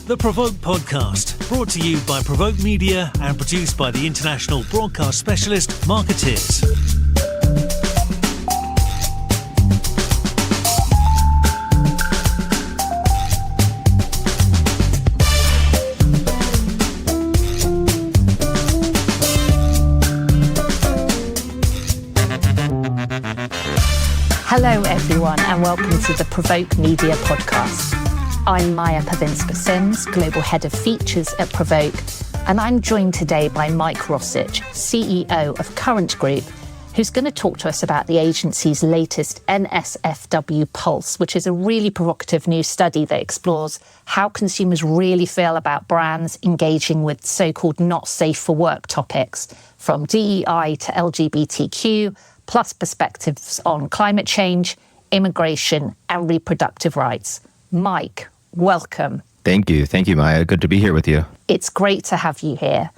The PRovoke Podcast, brought to you by PRovoke Media and produced by the international broadcast specialist Marketeers. Hello everyone and welcome to the PRovoke Media podcast. I'm Maja Pawinska Sims, Global Head of Features at PRovoke, and I'm joined today by Mike Rosich, CEO of Current Group, who's going to talk to us about the agency's latest NSFW Pulse, which is a really provocative new study that explores how consumers really feel about brands engaging with so-called not safe for work topics, from DEI to LGBTQ, plus perspectives on climate change, immigration, and reproductive rights. Mike, welcome. Thank you, Maja. Good to be here with you. It's great to have you here.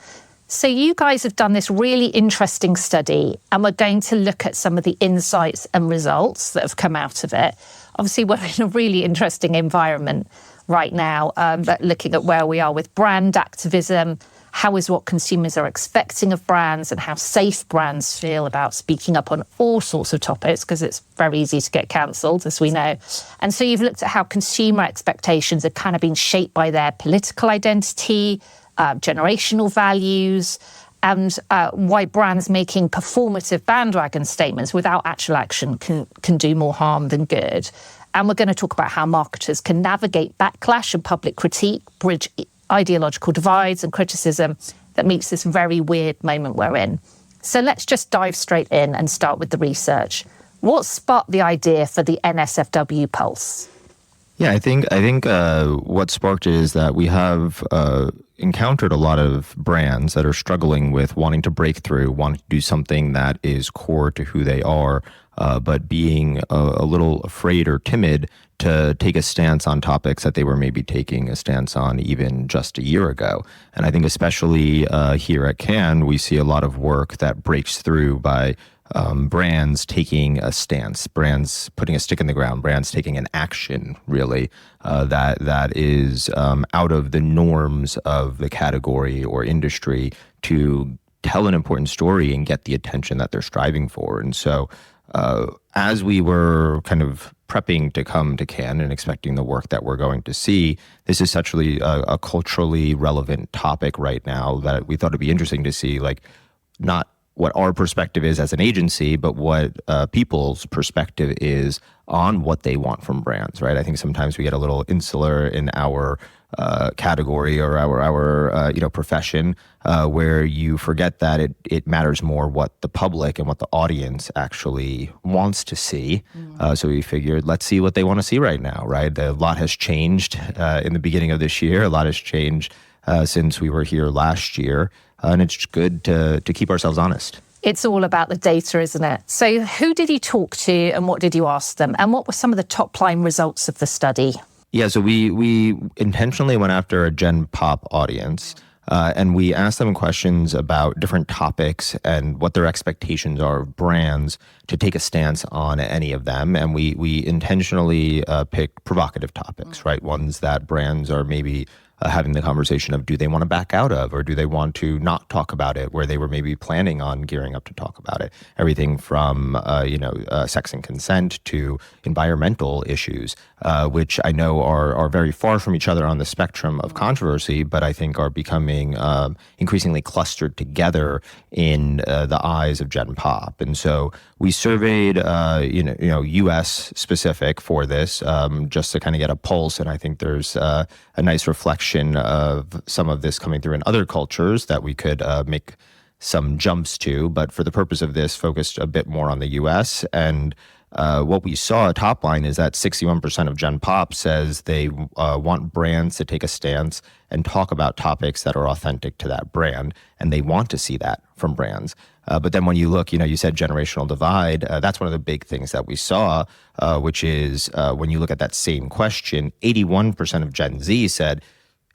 So you guys have done this really interesting study, and we're going to look at some of the insights and results that have come out of it. Obviously, we're in a really interesting environment right now, but looking at where we are with brand activism, how is what consumers are expecting of brands and how safe brands feel about speaking up on all sorts of topics, because it's very easy to get cancelled, as we know. And so you've looked at how consumer expectations have kind of been shaped by their political identity, generational values, and why brands making performative bandwagon statements without actual action can do more harm than good. And we're going to talk about how marketers can navigate backlash and public critique, bridge ideological divides and criticism that meets this very weird moment we're in. So let's just dive straight in and start with the research. What sparked the idea for the NSFW Pulse? Yeah, I think what sparked it is that we have encountered a lot of brands that are struggling with wanting to break through, wanting to do something that is core to who they are, but being a little afraid or timid to take a stance on topics that they were maybe taking a stance on even just a year ago. And I think especially here at Cannes, we see a lot of work that breaks through by brands taking a stance, brands putting a stick in the ground, brands taking an action, really, that is out of the norms of the category or industry to tell an important story and get the attention that they're striving for. And so as we were kind of prepping to come to Cannes and expecting the work that we're going to see, this is such a culturally relevant topic right now that we thought it'd be interesting to see, like, not what our perspective is as an agency, but what people's perspective is on what they want from brands, right? I think sometimes we get a little insular in our category or our profession, where you forget that it matters more what the public and what the audience actually wants to see. So we figured, let's see what they want to see right now, right? A lot has changed in the beginning of this year. A lot has changed since we were here last year. And it's good to keep ourselves honest. It's all about the data, isn't it? So who did you talk to and what did you ask them? And what were some of the top line results of the study? Yeah, so we intentionally went after a Gen Pop audience, and we asked them questions about different topics and what their expectations are of brands to take a stance on any of them. And we intentionally picked provocative topics, right? Ones that brands are maybe having the conversation of, do they want to back out of, or do they want to not talk about it where they were maybe planning on gearing up to talk about it? Everything from sex and consent to environmental issues, which I know are very far from each other on the spectrum of controversy, but I think are becoming increasingly clustered together in the eyes of Gen Pop. And so we surveyed U.S. specific for this, just to kind of get a pulse, and I think there's a nice reflection of some of this coming through in other cultures that we could make some jumps to, but for the purpose of this, focused a bit more on the U.S. And what we saw top line is that 61% of Gen Pop says they want brands to take a stance and talk about topics that are authentic to that brand, and they want to see that from brands. But then when you look, you said generational divide, that's one of the big things that we saw, which is when you look at that same question, 81% of Gen Z said,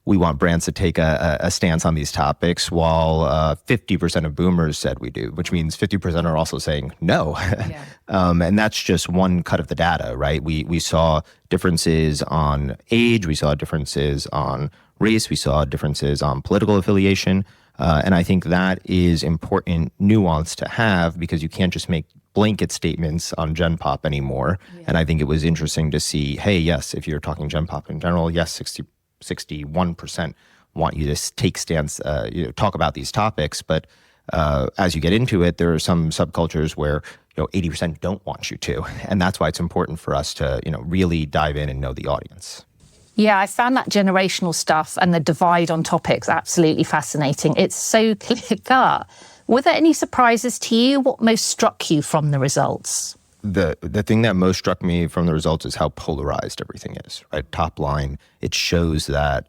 we want brands to take a stance on these topics, while 50% of boomers said we do, which means 50% are also saying no. Yeah. And that's just one cut of the data, right? We saw differences on age, we saw differences on race. We saw differences on political affiliation. And I think that is important nuance to have because you can't just make blanket statements on Gen Pop anymore. Yeah. And I think it was interesting to see, hey, yes, if you're talking Gen Pop in general, yes, 61% want you to take stance, talk about these topics. But as you get into it, there are some subcultures where 80% don't want you to. And that's why it's important for us to really dive in and know the audience. Yeah, I found that generational stuff and the divide on topics absolutely fascinating. It's so clear-cut. Were there any surprises to you? What most struck you from the results? The thing that most struck me from the results is how polarized everything is, right? Top line, it shows that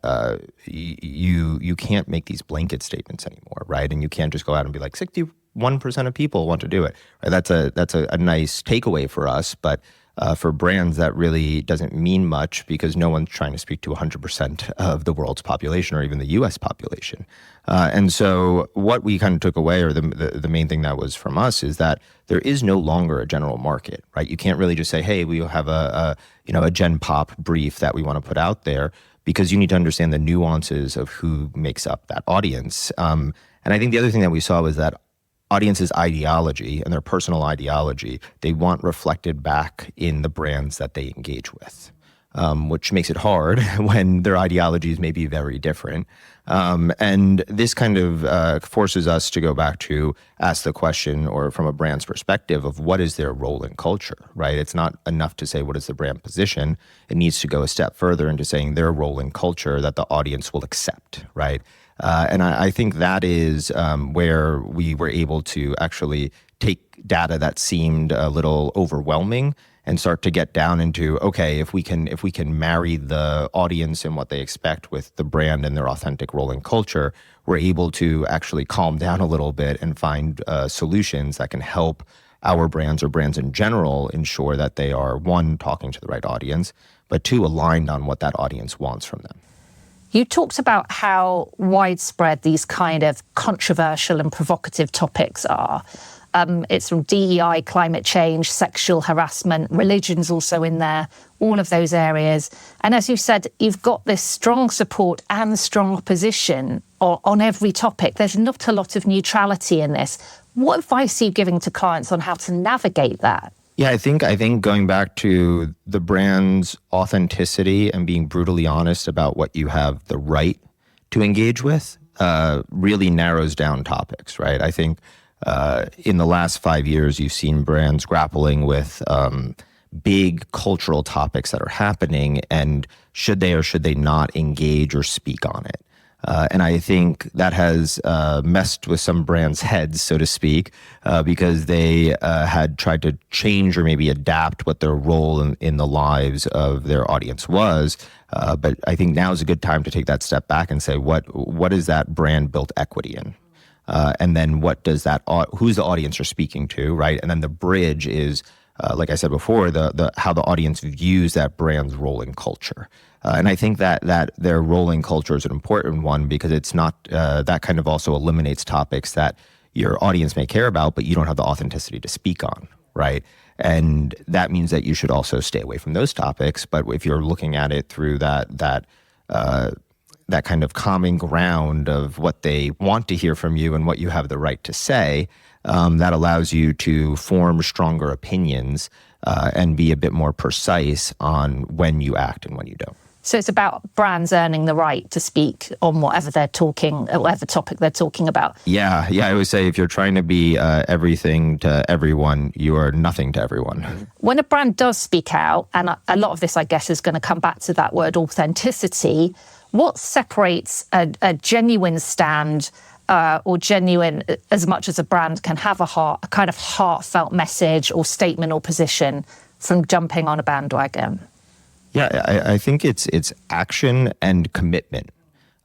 you can't make these blanket statements anymore, right? And you can't just go out and be like 61% of people want to do it. Right? That's a nice takeaway for us, but for brands that really doesn't mean much because no one's trying to speak to 100% of the world's population or even the U.S. population. And so what we kind of took away, or the main thing that was from us, is that there is no longer a general market, right? You can't really just say, hey, we have a Gen Pop brief that we want to put out there, because you need to understand the nuances of who makes up that audience. And I think the other thing that we saw was that audience's ideology and their personal ideology, they want reflected back in the brands that they engage with, which makes it hard when their ideologies may be very different. And this kind of forces us to go back to ask the question, or from a brand's perspective, of what is their role in culture, right? It's not enough to say what is the brand position. It needs to go a step further into saying their role in culture that the audience will accept, right? And I think that is where we were able to actually take data that seemed a little overwhelming and start to get down into, okay, if we can marry the audience and what they expect with the brand and their authentic role in culture, we're able to actually calm down a little bit and find solutions that can help our brands, or brands in general, ensure that they are, one, talking to the right audience, but two, aligned on what that audience wants from them. You talked about how widespread these kind of controversial and provocative topics are. It's from DEI, climate change, sexual harassment, religion's also in there, all of those areas. And as you said, you've got this strong support and strong opposition on every topic. There's not a lot of neutrality in this. What advice are you giving to clients on how to navigate that? Yeah, I think going back to the brand's authenticity and being brutally honest about what you have the right to engage with really narrows down topics, right? I think in the last 5 years, you've seen brands grappling with big cultural topics that are happening, and should they or should they not engage or speak on it? And I think that has messed with some brands' heads, so to speak, because they had tried to change or maybe adapt what their role in the lives of their audience was. But I think now is a good time to take that step back and say, what is that brand built equity in? And then what does who's the audience you're speaking to, right? And then the bridge is, like I said before, the how the audience views that brand's role in culture. And I think that their role in culture is an important one, because it's not, that kind of also eliminates topics that your audience may care about, but you don't have the authenticity to speak on, right? And that means that you should also stay away from those topics. But if you're looking at it through that kind of common ground of what they want to hear from you and what you have the right to say, that allows you to form stronger opinions and be a bit more precise on when you act and when you don't. So it's about brands earning the right to speak on whatever topic they're talking about. Yeah. I always say if you're trying to be everything to everyone, you are nothing to everyone. When a brand does speak out, and a lot of this, I guess, is going to come back to that word authenticity, what separates a genuine stand or genuine, as much as a brand can have a kind of heartfelt message or statement or position, from jumping on a bandwagon? Yeah, I think it's action and commitment.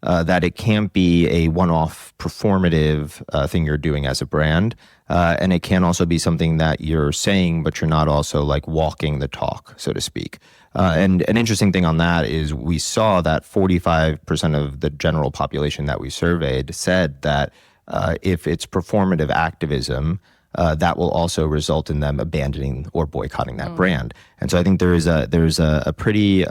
That it can't be a one-off performative thing you're doing as a brand. And it can also be something that you're saying, but you're not also like walking the talk, so to speak. And an interesting thing on that is we saw that 45% of the general population that we surveyed said that if it's performative activism, that will also result in them abandoning or boycotting that brand. And so I think there's a pretty,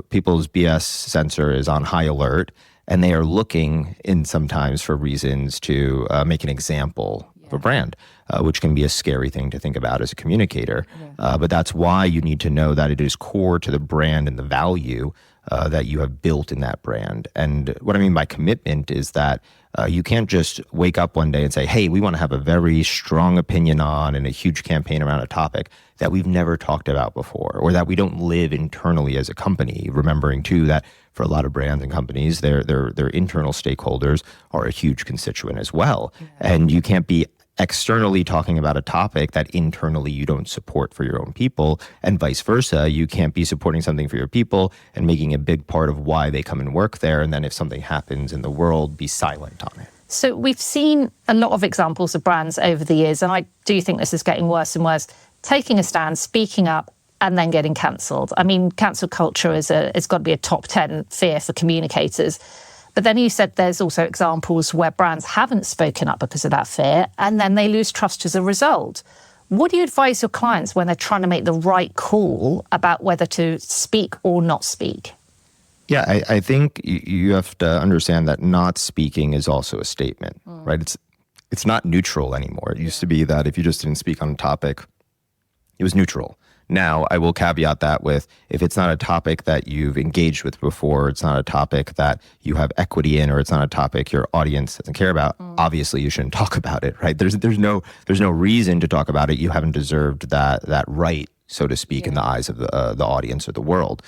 people's BS sensor is on high alert, and they are looking in sometimes for reasons to make an example of a brand, which can be a scary thing to think about as a communicator. But that's why you need to know that it is core to the brand and the value that you have built in that brand. And what I mean by commitment is that you can't just wake up one day and say, hey, we want to have a very strong opinion on and a huge campaign around a topic that we've never talked about before, or that we don't live internally as a company, remembering too that for a lot of brands and companies, their internal stakeholders are a huge constituent as well. And you can't be externally talking about a topic that internally you don't support for your own people, and vice versa. You can't be supporting something for your people and making a big part of why they come and work there, and then if something happens in the world, be silent on it. So we've seen a lot of examples of brands over the years, and I do think this is getting worse and worse, taking a stand, speaking up, and then getting cancelled. I mean, cancel culture it's got to be a top 10 fear for communicators. But then you said there's also examples where brands haven't spoken up because of that fear, and then they lose trust as a result. What do you advise your clients when they're trying to make the right call about whether to speak or not speak? Yeah, I think you have to understand that not speaking is also a statement, right? It's not neutral anymore. It used to be that if you just didn't speak on a topic, it was neutral. Now, I will caveat that with, if it's not a topic that you've engaged with before, it's not a topic that you have equity in, or it's not a topic your audience doesn't care about, obviously you shouldn't talk about it, right? There's no reason to talk about it. You haven't deserved that right, so to speak, in the eyes of the audience or the world.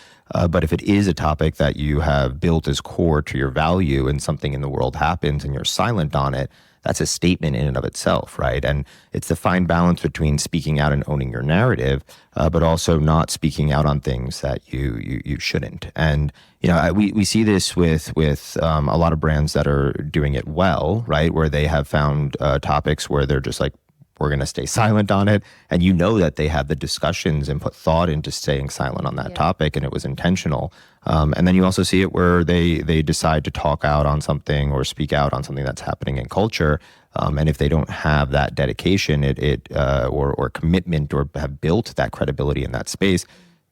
But if it is a topic that you have built as core to your value and something in the world happens and you're silent on it, that's a statement in and of itself, right? And it's the fine balance between speaking out and owning your narrative, but also not speaking out on things that you shouldn't. And we see this with a lot of brands that are doing it well, right? Where they have found topics where they're just like, we're going to stay silent on it. And you know that they had the discussions and put thought into staying silent on that topic, and it was intentional. And then you also see it where they decide to talk out on something or speak out on something that's happening in culture. And if they don't have that dedication or commitment, or have built that credibility in that space,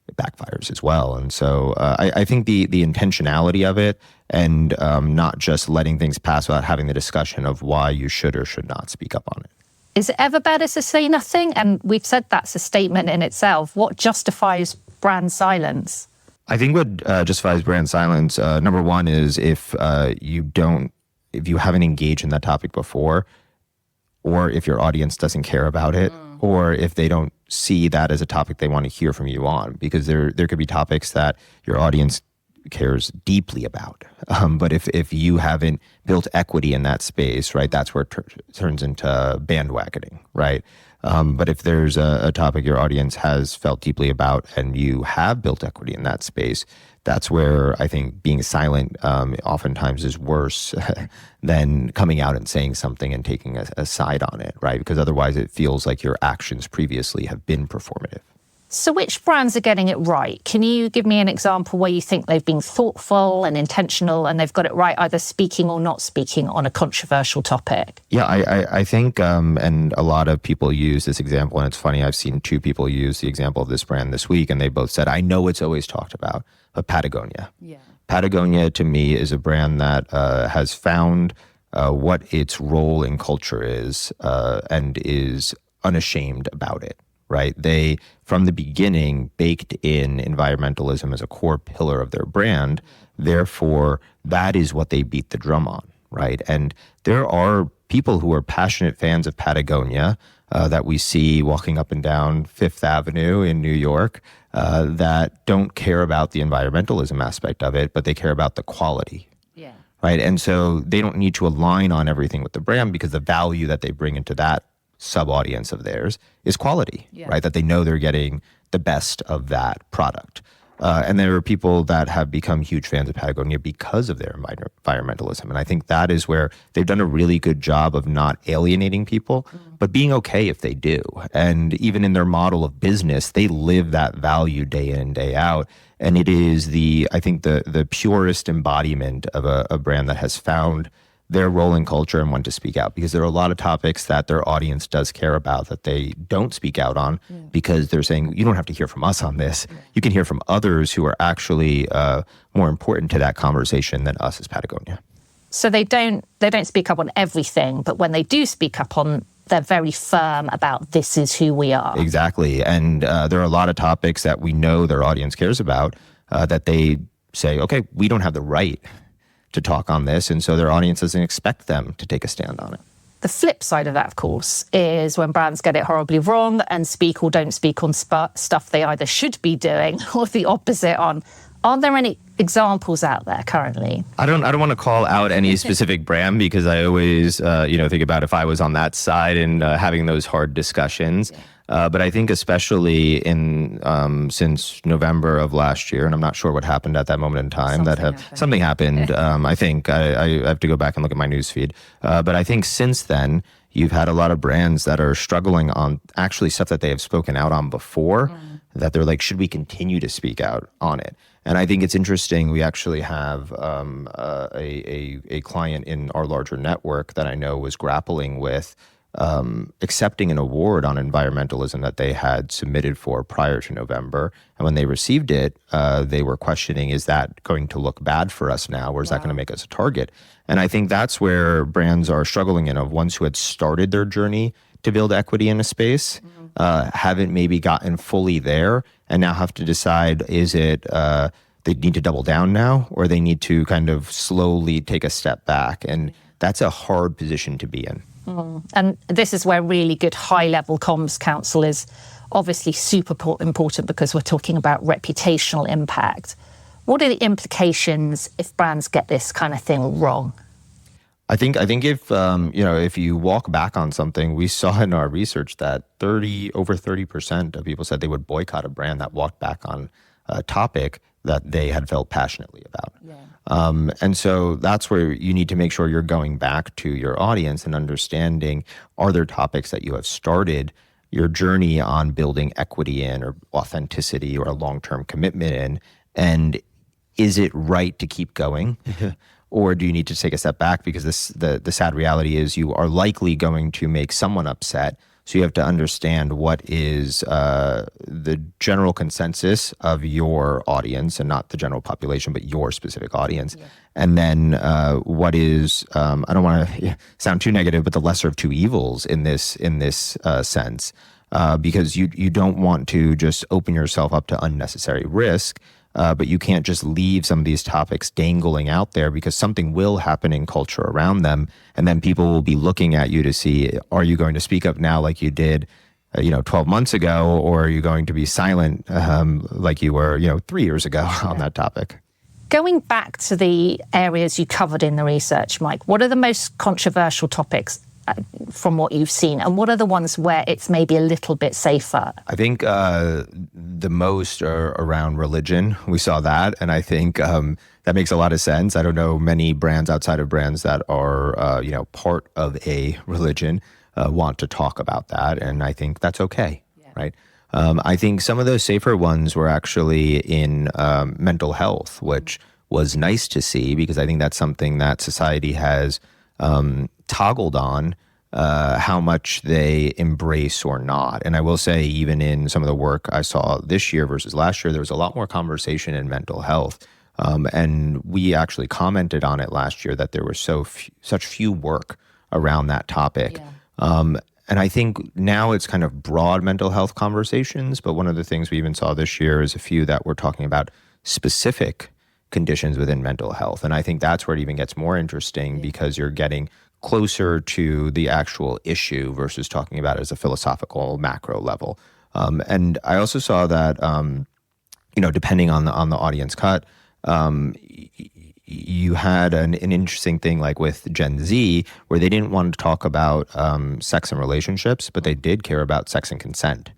it backfires as well. And so I think the intentionality of it, and not just letting things pass without having the discussion of why you should or should not speak up on it. Is it ever better to say nothing? And we've said that's a statement in itself. What justifies brand silence? I think what justifies brand silence, number one, is if you haven't engaged in that topic before, or if your audience doesn't care about it, or if they don't see that as a topic they want to hear from you on, because there could be topics that your audience cares deeply about. But if you haven't built equity in that space, right, that's where it turns into bandwagoning, right? But if there's a topic your audience has felt deeply about and you have built equity in that space, that's where I think being silent oftentimes is worse than coming out and saying something and taking a side on it, right? Because otherwise it feels like your actions previously have been performative. So which brands are getting it right? Can you give me an example where you think they've been thoughtful and intentional and they've got it right, either speaking or not speaking on a controversial topic? Yeah, I think, and a lot of people use this example, and it's funny, I've seen two people use the example of this brand this week, and they both said, I know it's always talked about, but Patagonia. Yeah. Patagonia, to me, is a brand that has found what its role in culture is, and is unashamed about it. Right? They, from the beginning, baked in environmentalism as a core pillar of their brand. Therefore, that is what they beat the drum on, right? And there are people who are passionate fans of Patagonia that we see walking up and down Fifth Avenue in New York that don't care about the environmentalism aspect of it, but they care about the quality. Yeah. Right? And so they don't need to align on everything with the brand, because the value that they bring into that sub-audience of theirs is quality, right? That they know they're getting the best of that product. And there are people that have become huge fans of Patagonia because of their environmentalism. And I think that is where they've done a really good job of not alienating people, but being okay if they do. And even in their model of business, they live that value day in and day out. And it is I think the purest embodiment of a brand that has found their role in culture and when to speak out, because there are a lot of topics that their audience does care about that they don't speak out on because they're saying, you don't have to hear from us on this. You can hear from others who are actually more important to that conversation than us as Patagonia. So they don't speak up on everything, but when they do speak up on, they're very firm about this is who we are. Exactly. And there are a lot of topics that we know their audience cares about that they say, okay, we don't have the right to talk on this, and so their audience doesn't expect them to take a stand on it. The flip side of that, of course, is when brands get it horribly wrong and speak or don't speak on stuff they either should be doing or the opposite on. Are there any examples out there currently? I don't want to call out any specific brand because I always think about if I was on that side and having those hard discussions. But I think especially in since November of last year, and I'm not sure what happened at that moment in time, something happened. I think I have to go back and look at my newsfeed. But I think since then, you've had a lot of brands that are struggling on actually stuff that they have spoken out on before, that they're like, should we continue to speak out on it? And I think it's interesting. We actually have a client in our larger network that I know was grappling with accepting an award on environmentalism that they had submitted for prior to November. And when they received it, they were questioning, is that going to look bad for us now, or is that going to make us a target? And I think that's where brands are struggling of ones who had started their journey to build equity in a space, haven't maybe gotten fully there, and now have to decide, is it they need to double down now, or they need to kind of slowly take a step back? And that's a hard position to be in. And this is where really good high-level comms counsel is obviously super important because we're talking about reputational impact. What are the implications if brands get this kind of thing wrong? I think if you walk back on something, we saw in our research that over 30% of people said they would boycott a brand that walked back on a topic that they had felt passionately about. And so that's where you need to make sure you're going back to your audience and understanding, are there topics that you have started your journey on building equity in, or authenticity, or a long-term commitment in, and is it right to keep going? Or do you need to take a step back? Because the sad reality is you are likely going to make someone upset. So you have to understand what is the general consensus of your audience, and not the general population, but your specific audience. Yeah. And then what is, I don't want to sound too negative, but the lesser of two evils in this sense, because you don't want to just open yourself up to unnecessary risk. But you can't just leave some of these topics dangling out there, because something will happen in culture around them. And then people will be looking at you to see, are you going to speak up now like you did 12 months ago, or are you going to be silent like you were 3 years ago on that topic? Going back to the areas you covered in the research, Mike, what are the most controversial topics from what you've seen, and what are the ones where it's maybe a little bit safer? I think the most are around religion. We saw that, and I think that makes a lot of sense. I don't know many brands outside of brands that are part of a religion want to talk about that, and I think that's okay, right? I think some of those safer ones were actually in mental health, which was nice to see, because I think that's something that society has toggled on how much they embrace or not. And I will say, even in some of the work I saw this year versus last year, there was a lot more conversation in mental health. And we actually commented on it last year that there was such few work around that topic. And I think now it's kind of broad mental health conversations, but one of the things we even saw this year is a few that were talking about specific conditions within mental health. And I think that's where it even gets more interesting, because you're getting closer to the actual issue versus talking about it as a philosophical macro level. And I also saw that, depending on the audience cut, you had an interesting thing like with Gen Z, where they didn't want to talk about sex and relationships, but they did care about sex and consent.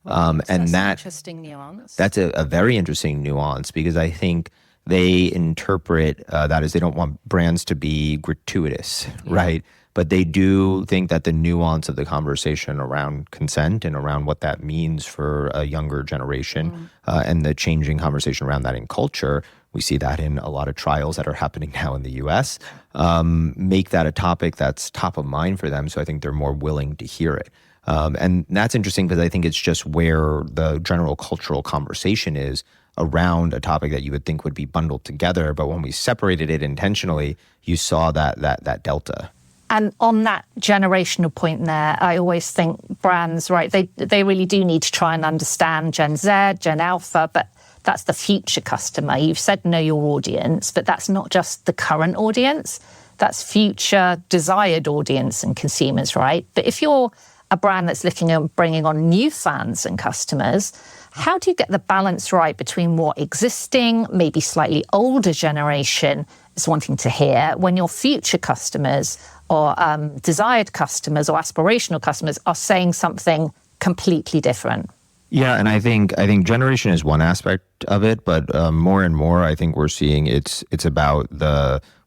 And that's an interesting nuance. That's a very interesting nuance, because I think they interpret that as they don't want brands to be gratuitous, right? But they do think that the nuance of the conversation around consent and around what that means for a younger generation and the changing conversation around that in culture we see that in a lot of trials that are happening now in the US, make that a topic that's top of mind for them. So I think they're more willing to hear it. And that's interesting because I think it's just where the general cultural conversation is around a topic that you would think would be bundled together. But when we separated it intentionally, you saw that delta. And on that generational point there, I always think brands, right, they really do need to try and understand Gen Z, Gen Alpha, but that's the future customer. You've said know your audience, but that's not just the current audience. That's future desired audience and consumers, right? But if you're a brand that's looking at bringing on new fans and customers, how do you get the balance right between what existing, maybe slightly older generation is wanting to hear when your future customers or desired customers or aspirational customers are saying something completely different? Yeah, and I think generation is one aspect of it, but more and more, I think we're seeing it's about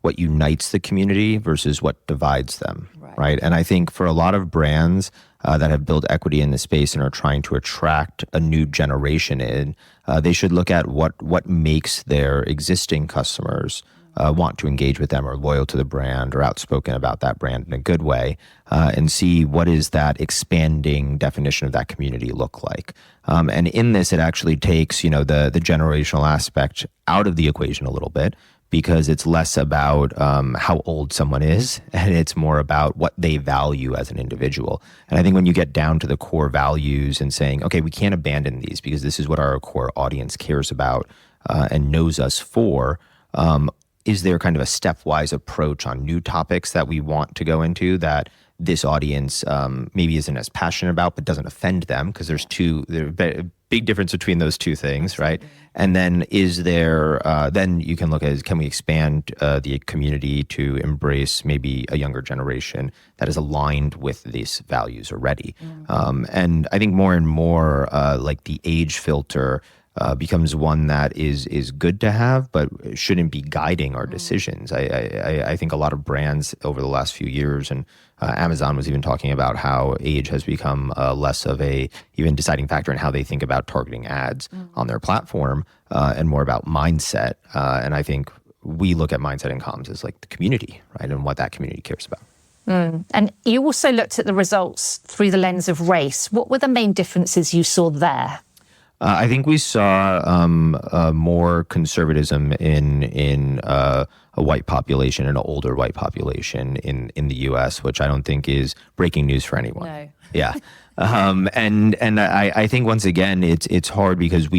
what unites the community versus what divides them, right? And I think for a lot of brands that have built equity in the space and are trying to attract a new generation in, they should look at what makes their existing customers want to engage with them or loyal to the brand or outspoken about that brand in a good way, and see what is that expanding definition of that community look like. And in this, it actually takes, the generational aspect out of the equation a little bit, because it's less about how old someone is, and it's more about what they value as an individual. And I think when you get down to the core values and saying, okay, we can't abandon these because this is what our core audience cares about and knows us for, is there kind of a stepwise approach on new topics that we want to go into that this audience maybe isn't as passionate about but doesn't offend them? Because there's a big difference between those two things, right? And then is there, then you can look at, can we expand the community to embrace maybe a younger generation that is aligned with these values already? And I think more and more like the age filter becomes one that is good to have, but shouldn't be guiding our decisions. I think a lot of brands over the last few years, and Amazon was even talking about how age has become less of a even deciding factor in how they think about targeting ads on their platform, and more about mindset. And I think we look at mindset in comms as like the community, right, and what that community cares about. And you also looked at the results through the lens of race. What were the main differences you saw there? I think we saw more conservatism in a white population, an older white population in the U.S., which I don't think is breaking news for anyone. No. Yeah. And I think once again it's hard because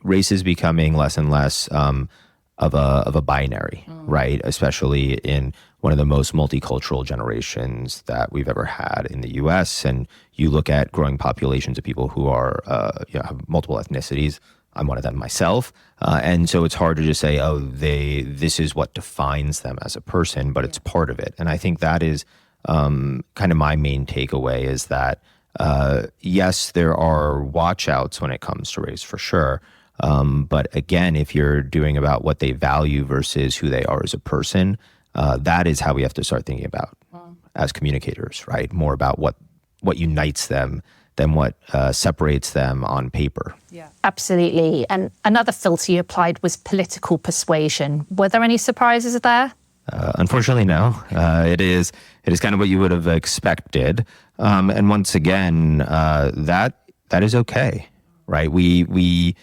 race is becoming less and less of a binary, right? Especially in one of the most multicultural generations that we've ever had in the U.S. And you look at growing populations of people who are have multiple ethnicities. I'm one of them myself, and so it's hard to just say, oh, this is what defines them as a person, but it's part of it. And I think that is kind of my main takeaway is that yes, there are watch outs when it comes to race for sure. But again, if you're doing about what they value versus who they are as a person, that is how we have to start thinking about as communicators, right? More about what unites them than what separates them on paper. Yeah, absolutely. And another filter you applied was political persuasion. Were there any surprises there? Unfortunately, no. It is kind of what you would have expected. And once again, that is okay, right? We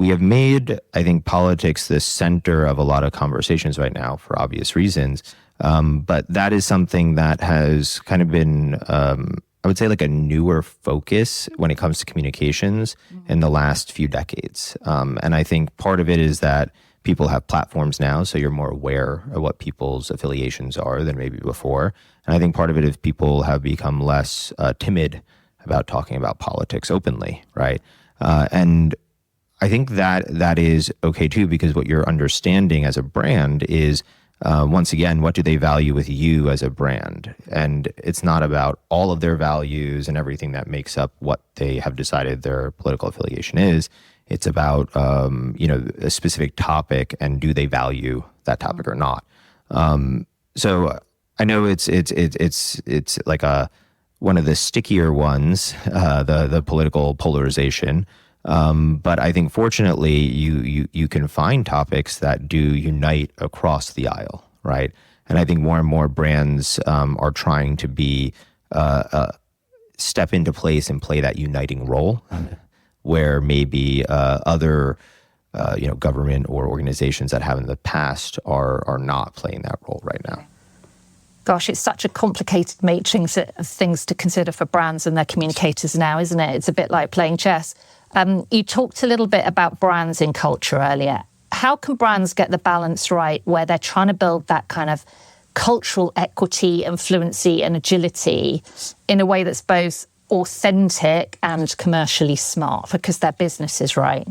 have made, I think, politics the center of a lot of conversations right now for obvious reasons. But that is something that has kind of been, I would say, like a newer focus when it comes to communications in the last few decades. And I think part of it is that people have platforms now, so you're more aware of what people's affiliations are than maybe before. And I think part of it is people have become less timid about talking about politics openly, right? And I think that is okay too, because what you're understanding as a brand is, once again, what do they value with you as a brand? And it's not about all of their values and everything that makes up what they have decided their political affiliation is. It's about, a specific topic and do they value that topic or not? So I know it's like one of the stickier ones, the political polarization. But I think fortunately you can find topics that do unite across the aisle, right? And I think more and more brands are trying to be step into place and play that uniting role, where maybe other government or organizations that have in the past are not playing that role right now. Gosh, it's such a complicated matrix of things to consider for brands and their communicators now, isn't it? It's a bit like playing chess. You talked a little bit about brands in culture earlier. How can brands get the balance right where they're trying to build that kind of cultural equity and fluency and agility in a way that's both authentic and commercially smart because their business is right?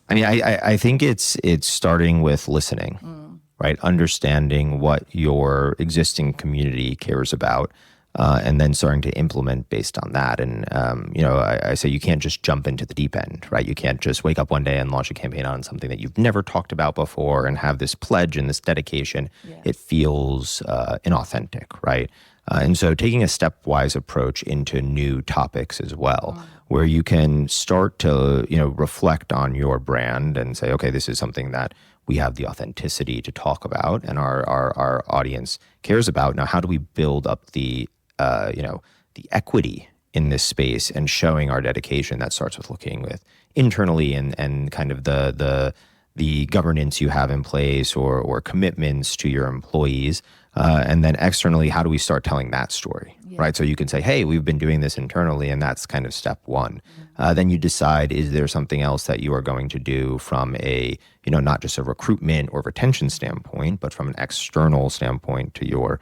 I mean, I think it's starting with listening, right? Understanding what your existing community cares about, and then starting to implement based on that. And, I say you can't just jump into the deep end, right? You can't just wake up one day and launch a campaign on something that you've never talked about before and have this pledge and this dedication. Yeah. It feels inauthentic, right? And so taking a stepwise approach into new topics as well, where you can start to, reflect on your brand and say, okay, this is something that we have the authenticity to talk about and our audience cares about. Now, how do we build up the equity in this space and showing our dedication? That starts with looking with internally and kind of the governance you have in place or commitments to your employees. And then externally, how do we start telling that story, right? So you can say, hey, we've been doing this internally, and that's kind of step one. Then you decide, is there something else that you are going to do from a, not just a recruitment or retention standpoint, but from an external standpoint to your,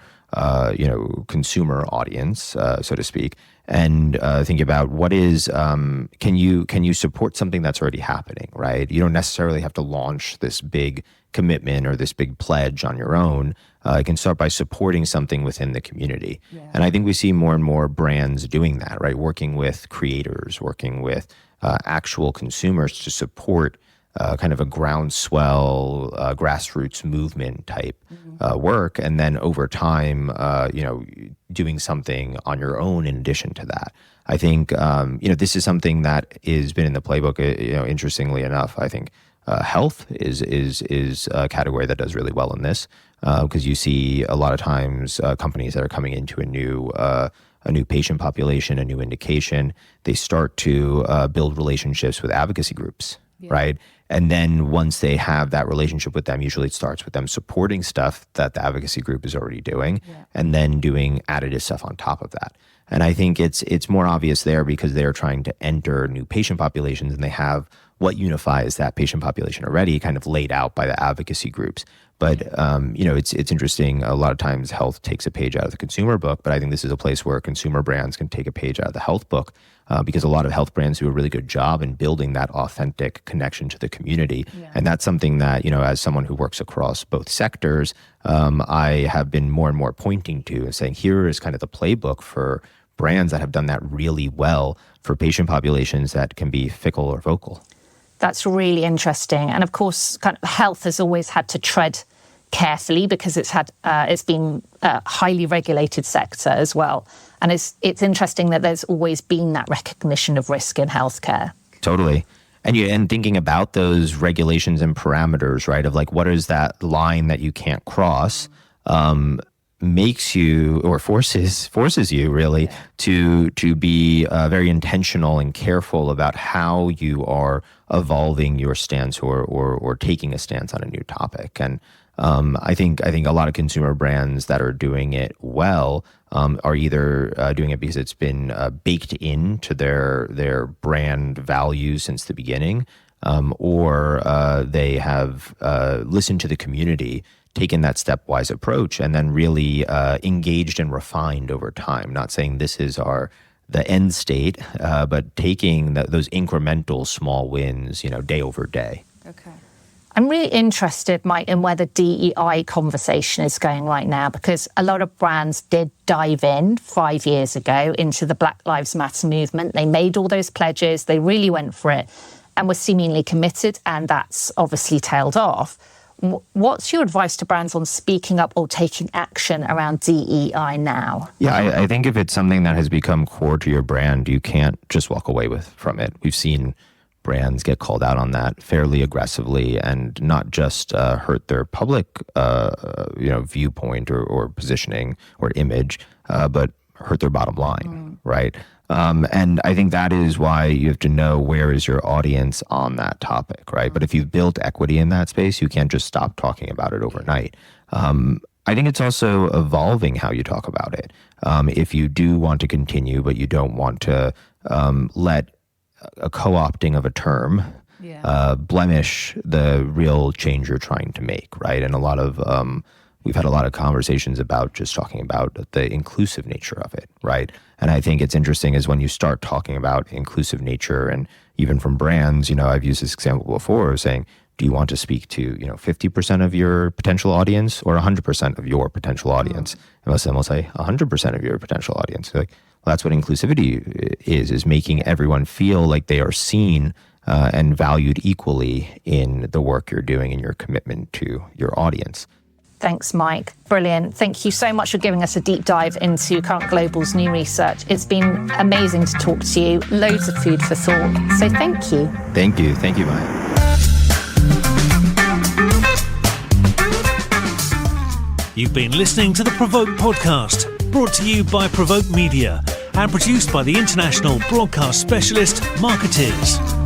consumer audience, so to speak, and think about what is, can you support something that's already happening, right? You don't necessarily have to launch this big commitment or this big pledge on your own. You can start by supporting something within the community. Yeah. And I think we see more and more brands doing that, right? Working with creators, working with actual consumers to support kind of a groundswell, grassroots movement type work. And then over time, doing something on your own in addition to that. I think, this is something that has been in the playbook, interestingly enough. I think health is a category that does really well in this because you see a lot of times companies that are coming into a new patient population, a new indication, they start to build relationships with advocacy groups, right? And then once they have that relationship with them, usually it starts with them supporting stuff that the advocacy group is already doing, and then doing additive stuff on top of that. And I think it's more obvious there because they're trying to enter new patient populations and they have what unifies that patient population already kind of laid out by the advocacy groups. But, it's interesting. A lot of times health takes a page out of the consumer book, but I think this is a place where consumer brands can take a page out of the health book because a lot of health brands do a really good job in building that authentic connection to the community. Yeah. And that's something that, as someone who works across both sectors, I have been more and more pointing to and saying, here is kind of the playbook for brands that have done that really well for patient populations that can be fickle or vocal. That's really interesting. And of course, kind of health has always had to tread carefully because it's been a highly regulated sector as well. And it's interesting that there's always been that recognition of risk in healthcare. Totally. And thinking about those regulations and parameters, right, of like what is that line that you can't cross, makes you or forces you really to be very intentional and careful about how you are evolving your stance or taking a stance on a new topic. And I think a lot of consumer brands that are doing it well are either doing it because it's been baked into their brand values since the beginning, or they have listened to the community, taken that stepwise approach, and then really engaged and refined over time. Not saying this is the end state, but taking those incremental small wins, day over day. Okay. I'm really interested, Mike, in where the DEI conversation is going right now, because a lot of brands did dive in 5 years ago into the Black Lives Matter movement. They made all those pledges, they really went for it and were seemingly committed, and that's obviously tailed off. What's your advice to brands on speaking up or taking action around DEI now? Yeah, I think if it's something that has become core to your brand, you can't just walk away from it. We've seen brands get called out on that fairly aggressively and not just hurt their public viewpoint or positioning or image, but hurt their bottom line, right? And I think that is why you have to know where is your audience on that topic, right? But if you've built equity in that space, you can't just stop talking about it overnight. I think it's also evolving how you talk about it. If you do want to continue, but you don't want to let a co-opting of a term blemish the real change you're trying to make, right? And we've had a lot of conversations about just talking about the inclusive nature of it, right? And I think it's interesting is when you start talking about inclusive nature, and even from brands, I've used this example before of saying, do you want to speak to 50% of your potential audience or 100% of your potential audience? And most of them will say 100% of your potential audience. Like, well, that's what inclusivity is making everyone feel like they are seen and valued equally in the work you're doing and your commitment to your audience. Thanks, Mike. Brilliant. Thank you so much for giving us a deep dive into Current Global's new research. It's been amazing to talk to you. Loads of food for thought. So thank you. Thank you. Thank you, Maja. You've been listening to the PRovoke podcast, brought to you by PRovoke Media and produced by the international broadcast specialist Marketeers.